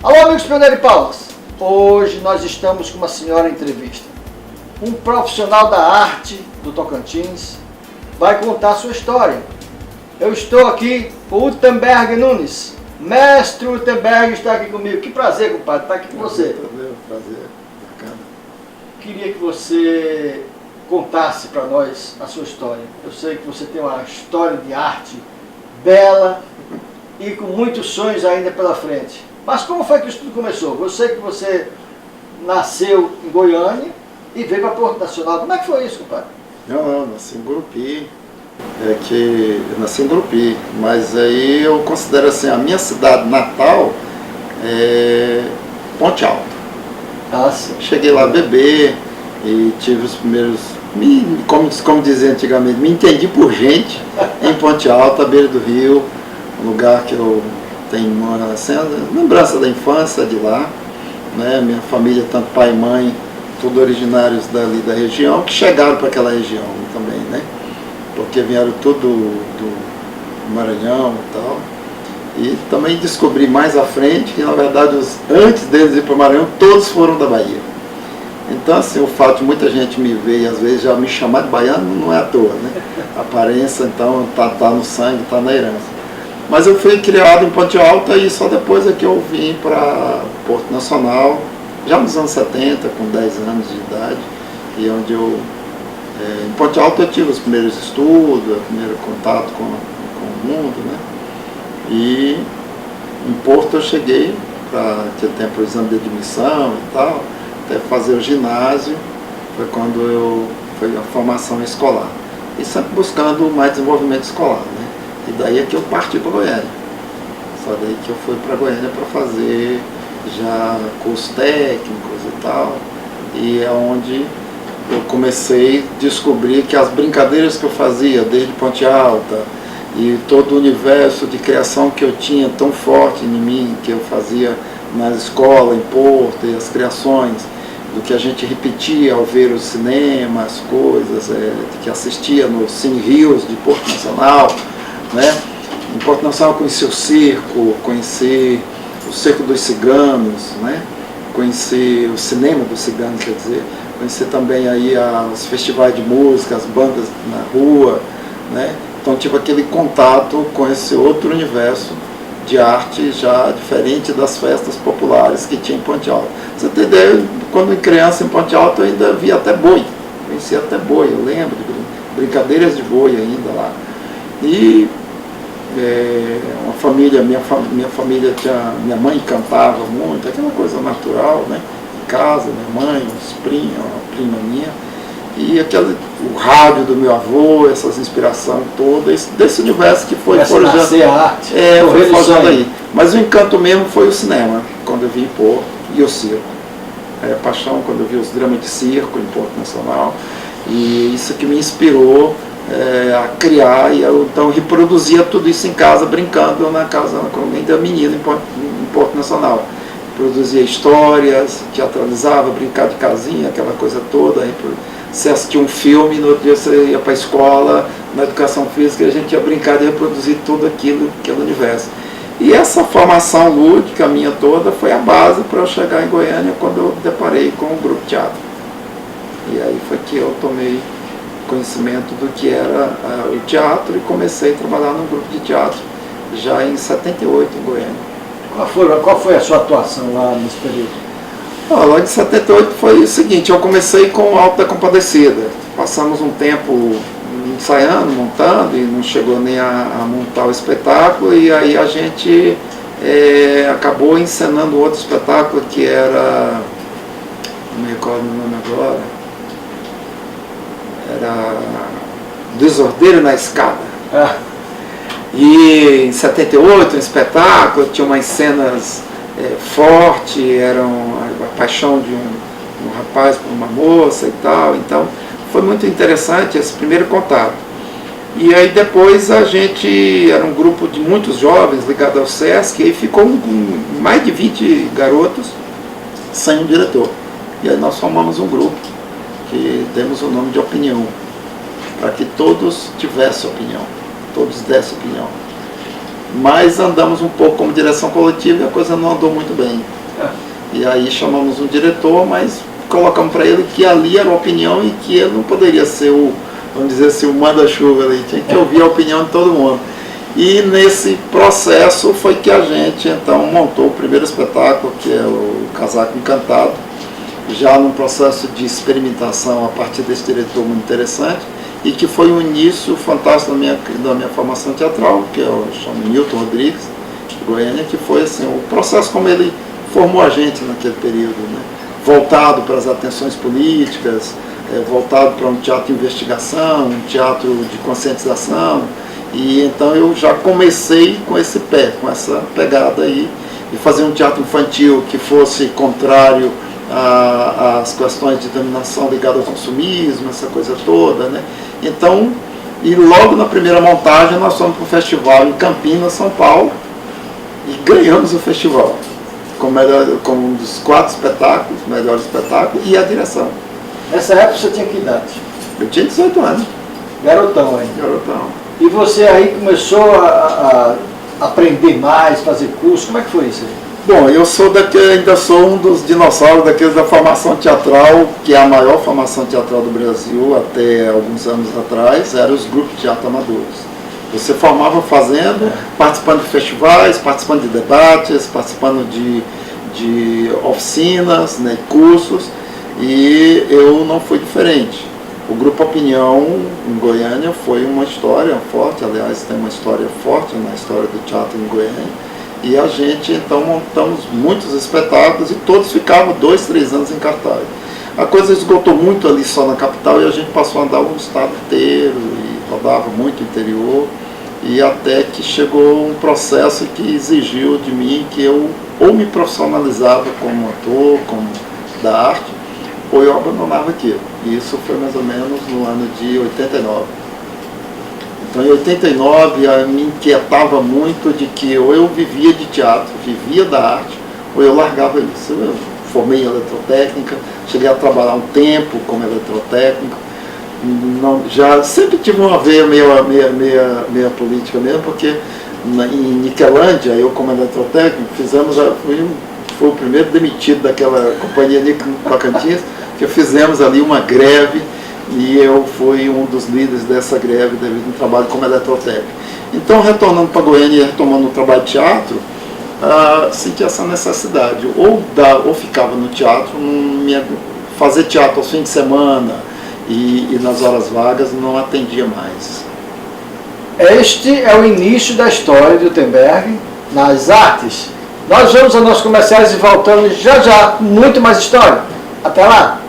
Alô, amigos pioneiros e Paulas! Hoje nós estamos com uma senhora entrevista. Um profissional da arte do Tocantins vai contar a sua história. Eu estou aqui com o Utenberg Nunes. Mestre Utenberg está aqui comigo. Que prazer, compadre, estar aqui com você. Prazer, bacana. Queria que você contasse para nós a sua história. Eu sei que você tem uma história de arte bela e com muitos sonhos ainda pela frente. Mas como foi que isso tudo começou? Eu sei que você nasceu em Goiânia e veio para Porto Nacional. Como é que foi isso, compadre? Não, nasci em Gurupi. Eu nasci em Gurupi, mas aí eu considero assim, a minha cidade natal é Ponte Alta. Ah, sim. Cheguei lá bebê e tive os primeiros, como dizia antigamente, me entendi por gente em Ponte Alta, à beira do rio, um lugar que eu tenho assim, lembrança da infância de lá, né? Minha família, tanto pai e mãe, tudo originários dali da região, que chegaram para aquela região também, né? Porque vieram tudo do Maranhão e tal. E também descobri mais à frente que, na verdade, antes deles ir para o Maranhão, todos foram da Bahia. Então, assim, o fato de muita gente me ver e às vezes já me chamar de baiano não é à toa, né? A aparência, então, tá no sangue, tá na herança. Mas eu fui criado em Ponte Alta e só depois é que eu vim para Porto Nacional, já nos anos 70, com 10 anos de idade, e onde em Ponte Alta eu tive os primeiros estudos, o primeiro contato com o mundo, né? E em Porto eu cheguei para ter tempo o exame de admissão e tal, até fazer o ginásio, foi quando foi a formação escolar. E sempre buscando mais desenvolvimento escolar, né? E daí é que eu parti para Goiânia. Só daí que eu fui para Goiânia para fazer já cursos técnicos e tal. E é onde eu comecei a descobrir que as brincadeiras que eu fazia desde Ponte Alta e todo o universo de criação que eu tinha tão forte em mim, que eu fazia na escola, em Porto, e as criações, do que a gente repetia ao ver o cinema, as coisas, que assistia no Cine Rios de Porto Nacional, né? Em Porto Nacional eu conheci o circo, conheci o Circo dos Ciganos, né? Conheci o cinema dos ciganos, quer dizer, conheci também aí os festivais de música, as bandas na rua, né? Então tive aquele contato com esse outro universo de arte já diferente das festas populares que tinha em Ponte Alta. Você tem ideia, quando criança em Ponte Alta eu ainda via até boi, conhecia até boi, eu lembro de brincadeiras de boi ainda lá. E uma família, minha família minha mãe cantava muito, aquela coisa natural, né? Em casa, minha mãe, uns primos, uma prima minha, e o rádio do meu avô, essas inspirações todas, desse universo que foi forjando. A arte, foi forjando aí. Mas o encanto mesmo foi o cinema, quando eu vim em Porto, e o circo. Paixão quando eu vi os dramas de circo em Porto Nacional, e isso que me inspirou a criar, e eu então reproduzia tudo isso em casa, brincando na casa com ainda menino em Porto Nacional. Produzia histórias, teatralizava, brincava de casinha, aquela coisa toda. Você assistia um filme, no outro dia você ia para a escola, na educação física, a gente ia brincar de reproduzir tudo aquele universo. E essa formação lúdica minha toda foi a base para eu chegar em Goiânia quando eu deparei com o grupo teatro. E aí foi que eu tomei conhecimento do que era o teatro e comecei a trabalhar num grupo de teatro já em 78 em Goiânia. Qual foi a sua atuação lá nesse período? Lá em 78 foi o seguinte, eu comecei com o Alto da Compadecida. Passamos um tempo ensaiando, montando, e não chegou nem a montar o espetáculo, e aí a gente acabou encenando outro espetáculo que era, não me recordo o nome agora, era Desordeiro na Escada. E em 78, um espetáculo, tinha umas cenas fortes, eram a paixão de um rapaz por uma moça e tal, então foi muito interessante esse primeiro contato. E aí depois a gente, era um grupo de muitos jovens ligados ao SESC, e aí ficou mais de 20 garotos sem um diretor. E aí nós formamos um grupo, que demos o nome de Opinião, para que todos tivessem opinião, todos dessem opinião. mas andamos um pouco como direção coletiva e a coisa não andou muito bem. E aí chamamos um diretor, mas colocamos para ele que ali era a opinião e que ele não poderia ser o, vamos dizer assim, o manda-chuva ali, tinha que ouvir a opinião de todo mundo. E nesse processo foi que a gente então montou o primeiro espetáculo, que é o Casaco Encantado, já num processo de experimentação a partir desse diretor muito interessante, e que foi um início fantástico da minha formação teatral, que eu chamo Milton Rodrigues, de Goiânia, que foi assim, o processo como ele formou a gente naquele período, né? Voltado para as atenções políticas, voltado para um teatro de investigação, um teatro de conscientização, e então eu já comecei com esse pé, com essa pegada aí, de fazer um teatro infantil que fosse contrário às questões de dominação ligadas ao consumismo, essa coisa toda, né? Então, e logo na primeira montagem nós fomos para o festival em Campinas, São Paulo, e ganhamos o festival, como um dos 4 espetáculos, melhor espetáculo, e a direção. Nessa época você tinha que idade? Eu tinha 18 anos. Garotão aí. Garotão. E você aí começou a aprender mais, fazer curso, como é que foi isso aí? Bom, eu ainda sou um dos dinossauros daqueles da formação teatral, que é a maior formação teatral do Brasil até alguns anos atrás, eram os grupos de teatro amadores. Você formava fazendo, participando de festivais, participando de debates, participando de oficinas, né, cursos, e eu não fui diferente. O Grupo Opinião, em Goiânia, foi uma história forte, aliás, tem uma história forte na história do teatro em Goiânia, e a gente, então, montamos muitos espetáculos e todos ficavam 2, 3 anos em cartaz. A coisa esgotou muito ali só na capital e a gente passou a andar o estado inteiro e rodava muito o interior, e até que chegou um processo que exigiu de mim que eu ou me profissionalizava como ator, como da arte, ou eu abandonava aquilo. E isso foi mais ou menos no ano de 89. Então em 89 eu me inquietava muito de que ou eu vivia de teatro, vivia da arte, ou eu largava isso. Eu formei em eletrotécnica, cheguei a trabalhar um tempo como eletrotécnico, já sempre tive uma veia meia política mesmo, porque em Niquelândia, eu como eletrotécnico, fui o primeiro demitido daquela companhia Tocantins, que fizemos ali uma greve, e eu fui um dos líderes dessa greve devido a um trabalho como eletrotécnico. Então, retornando para Goiânia e retomando o trabalho de teatro, senti essa necessidade, ou ficava no teatro, fazer teatro aos fins de semana e nas horas vagas não atendia mais. Este é o início da história de Utenberg nas artes. Nós vamos aos nossos comerciais e voltamos já já, muito mais história. Até lá!